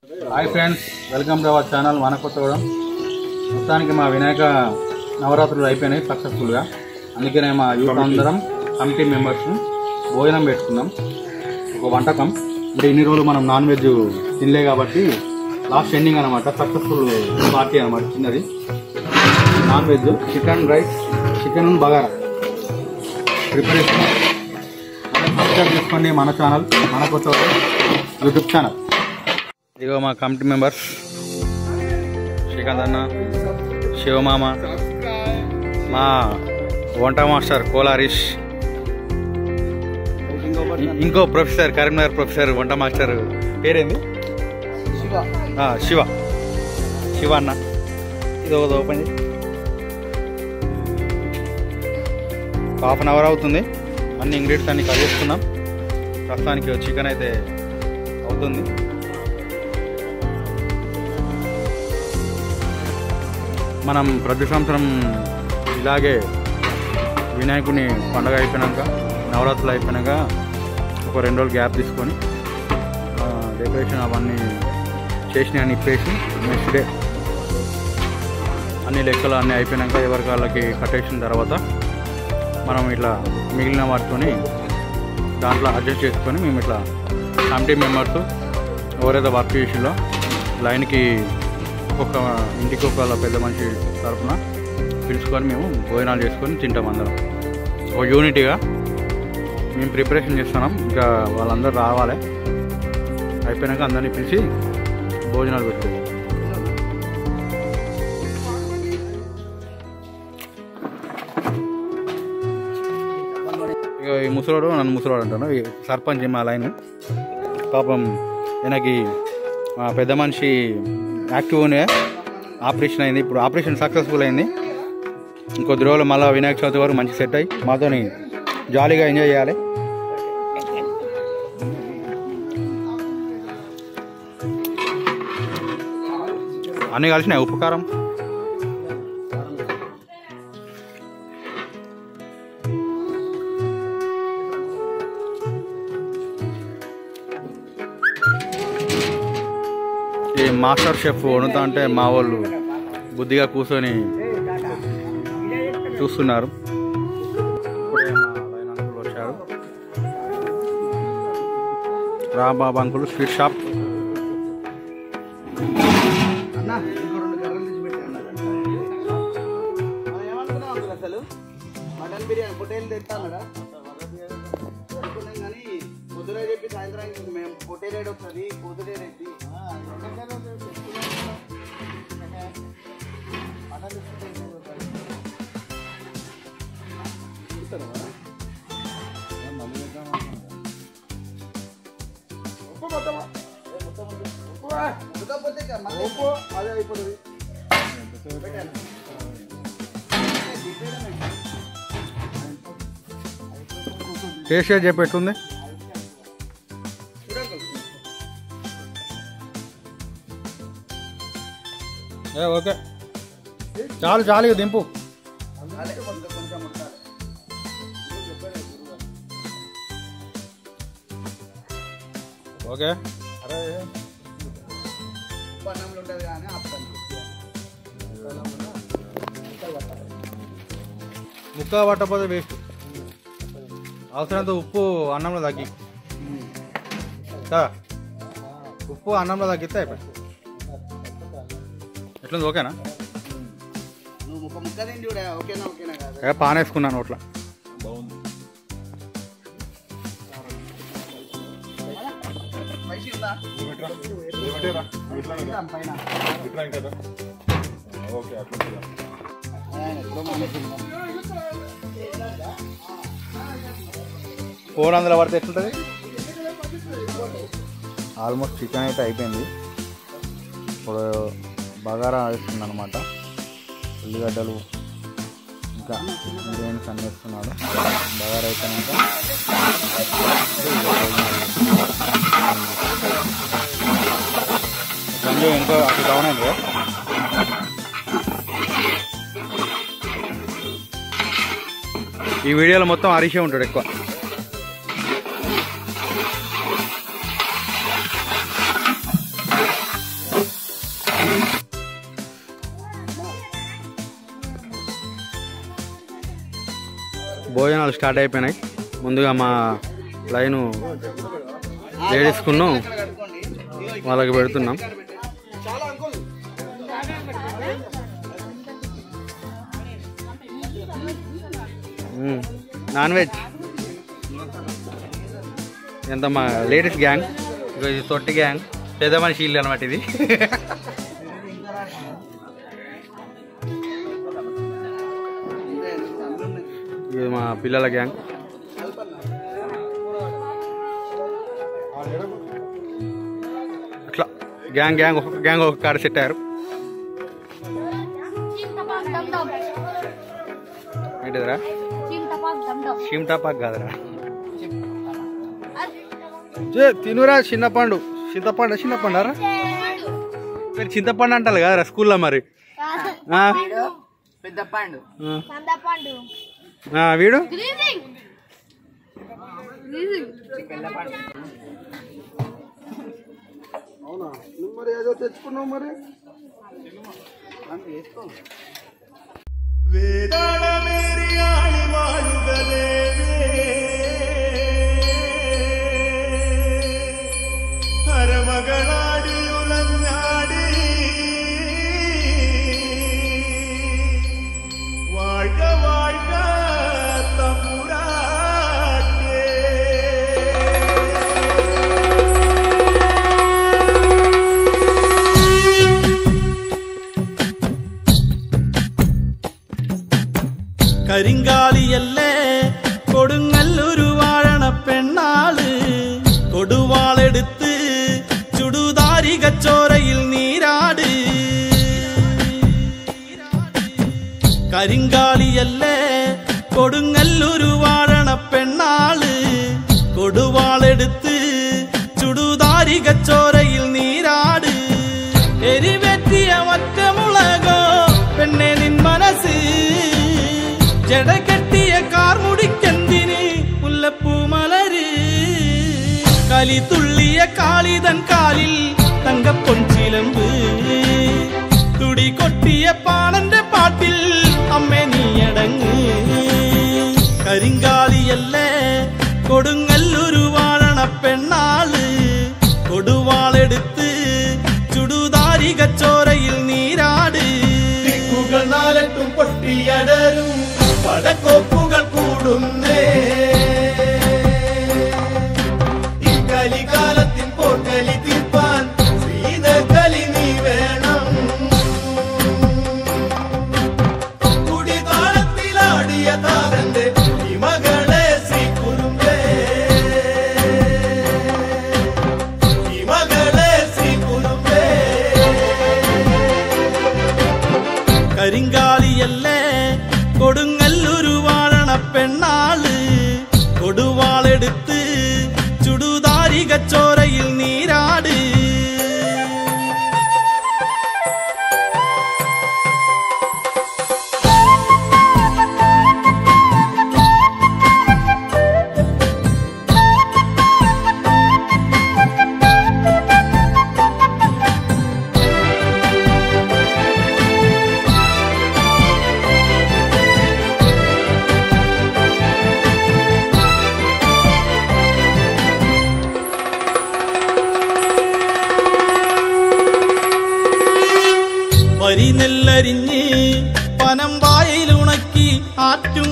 Hi friends, welcome to our channel వనకొత్తగూడెం. మొత్తానికి మా వినాయక నవరాత్రులు అయిపోయినాయి సక్సెస్ఫుల్గా. అందుకనే మా యూత్ అందరం కమిటీ మెంబర్స్ భోజనం పెట్టుకున్నాం. ఒక వంటకం అంటే ఇన్ని రోజులు మనం నాన్ వెజ్ తినలే కాబట్టి లాస్ట్ ఎండింగ్ అనమాట, సక్సెస్ఫుల్ పార్టీ అనమాట. చిన్నది non veg chicken rice, chicken bagara preparation. Subscribe చేసుకోండి మన ఛానల్ వనకొత్తగూడెం యూట్యూబ్ ఛానల్. ఇదిగో మా కమిటీ మెంబర్స్ శ్రీకాంత్ అన్న, శివమామ, మా వంట మాస్టర్ కోలారీష్, ఇంకో ప్రొఫెసర్ కరీంనగర్ ప్రొఫెసర్ వంట మాస్టర్ పేరేంది, శివ అన్న. ఇది ఒక ఓపెన్ హాఫ్ అన్ అవర్ అవుతుంది. అన్ని ఇంగ్రీడియంట్స్ అన్ని కట్ చేసుకున్నాం. ప్రస్తుతానికి చికెన్ అయితే అవుతుంది. మనం ప్రతి సంవత్సరం ఇలాగే వినాయకుని పండుగ అయిపోయినాక, నవరాత్రులు అయిపోయినాక ఒక 2 రోజులు గ్యాప్ తీసుకొని డెకరేషన్ అవన్నీ చేసినాయని ఇప్పేసి నెక్స్ట్ డే అన్ని లెక్కలు అన్నీ అయిపోయినాక ఎవరికి వాళ్ళకి కట్టేసిన తర్వాత మనం ఇట్లా మిగిలిన వాటితోని దాంట్లో అడ్జస్ట్ చేసుకొని మేము ఇట్లా కమిటీ మెంబర్స్ ఎవరైతే వర్క్ చేసిందో లైన్కి ఒక్కొక్క ఇంటికి ఒక పెద్ద మనిషి తరఫున పిలుచుకొని మేము భోజనాలు చేసుకొని తింటాం. అందరం ఒక యూనిటీగా మేము ప్రిపరేషన్ చేస్తున్నాం. ఇంకా వాళ్ళందరూ రావాలి, అయిపోయినాక అందరినీ పిలిచి భోజనాలు పెట్టుకోవాలి. ఇక ఈ ముసలోడు నన్ను ముసలోడు అంటాను, ఈ సర్పంచ్ మా లైన్. పాపం ఈయనకి పెద్ద మనిషి యాక్టివ్గానే ఆపరేషన్ అయింది. ఇప్పుడు ఆపరేషన్ సక్సెస్ఫుల్ అయింది. ఇంకొద్ది రోజులు మళ్ళీ వినాయక చవితి వరకు మంచి సెట్ అయ్యి మాతోని జాలీగా ఎంజాయ్ చేయాలి. అన్నీ కలిసినాయి. ఉప్పు కారం ఈ మాస్టర్ షెఫ్ వండుతా అంటే మా వాళ్ళు బుద్ధిగా కూర్చొని చూస్తున్నారు. ఇప్పుడే మా లైన్ అంకుల్ వచ్చారు, రాబాబు uncle sweet shop. Mutton biryani పొట్టేలు తెస్తాను కానీ పొద్దునే చెప్పి సాయంత్రానికి మేము పొట్టేలేడు వస్తుంది పొద్దునే రెడ్డి అదే అయిపోతుంది. టేస్ట్ చెప్పెట్టుంది. ఓకే చాలు చాలు, ఇక దింపు. ఓకే ముక్క పట్టకపోతే వేస్ట్. అవసరంతో ఉప్పు అన్నంలో తగ్గి కదా, ఉప్పు అన్నంలో తగ్గితే అయిపోయింది. ఎట్లుంది? ఓకేనా? పాన్ వేసుకున్నాను నోట్ల. ఫోన్ అందులో పడితే ఎట్లుంటుంది? ఆల్మోస్ట్ చికెన్ అయితే అయిపోయింది. ఇప్పుడు బగారా వేస్తుంది అనమాట. ఉల్లిగడ్డలు ఇంకా ఇంగ్రీడియంట్స్ అన్నీ వేస్తున్నాడు. బగారా అయిపోయినాక సంజు ఇంకో అటు డౌన్ అయింది. ఈ వీడియోలో మొత్తం హరీషే ఉంటాడు ఎక్కువ. భోజనాలు స్టార్ట్ అయిపోయినాయి. ముందుగా మా లైను లేడీస్కును వాళ్ళకి పెడుతున్నాం. నాన్ వెజ్ ఎంత మా లేడీస్ గ్యాంగ్, ఇది తొట్టి గ్యాంగ్, పెద్ద మనిషి ఇల్లు అనమాట ఇది. ఇది మా పిల్లల గ్యాంగ్. అట్లా గ్యాంగ్ గ్యాంగ్ ఒక్కొక్క గ్యాంగ్ ఒక్కొక్క కాడ సెట్ అయ్యారు. ఏంటిదిరా? చింతపాక్ కాదురా, తినురా. చిన్నపండు చిన్నపండారా? మీరు చింతపండు అంటారు కదరా స్కూల్లో మరి. వీడు అవునా? నువ్వు మరి ఏదో తెచ్చుకున్నావు మరి. കരിങ്കാലിയല്ലേ കൊടുങ്ങല്ലൂരു വാഴണ പെണ്ണാള് കൊടുവാളെടുത്ത് ചുടുതാരികച്ചോരയിൽ നീരാട്. കരിങ്കാലിയല്ലേ കൊടുങ്ങല്ലൂരു വാഴണ പെണ്ണാള് കൊടുവാളെടുത്ത് ചുടുതാരികച്ചോരയിൽ നീരാട്. എരിവെറ്റിയ ഒറ്റമുളകോ പെണ്ണെ നിൻ മനസ്സ്, ജടകെട്ടിയ കാർമുടിക്കെന്തിന് മുല്ലപ്പൂ മലര്. കലി തുള്ളിയ കാളിതൻ കാലിൽ തങ്കപ്പൊൻചിലമ്പ്, തുടി കൊട്ടിയ പാണന്റെ പാട്ടിൽ അമ്മേ നീയടങ്ങ്. കരിങ്കാലിയല്ലേ കൊടുങ്ങല്ലൂരു വാഴണ പെണ്ണാള് കൊടുവാളെടുത്ത് ചുടുതാരികച്ചോരയിൽ നീരാട്. നാലെട്ടും പൊട്ടിയടരും പടക്കോപ്പുകൾ കൂടുന്നേ, ഈ കലികാലത്തിൻ പോർക്കലി തീർപ്പാൻ ശ്രീനകലി നീ വേണം. കുടിതാളത്തിലാടിയ താരന്റെ ഈ മകളെ ശ്രീകുറുമ്പേ, ഈ മകളെ ശ്രീകുറുമ്പേ. കരിങ്കാലിയല്ലേ കൊടുങ്ങല്ലൂരു വാഴണ പെണ്ണാള് കൊടുവാളെടുത്ത് ചുടുതാരികച്ചോരയിൽ നീരാട്. വരി നെല്ലരിഞ്ഞ് പനം വായിലുണക്കി ആറ്റും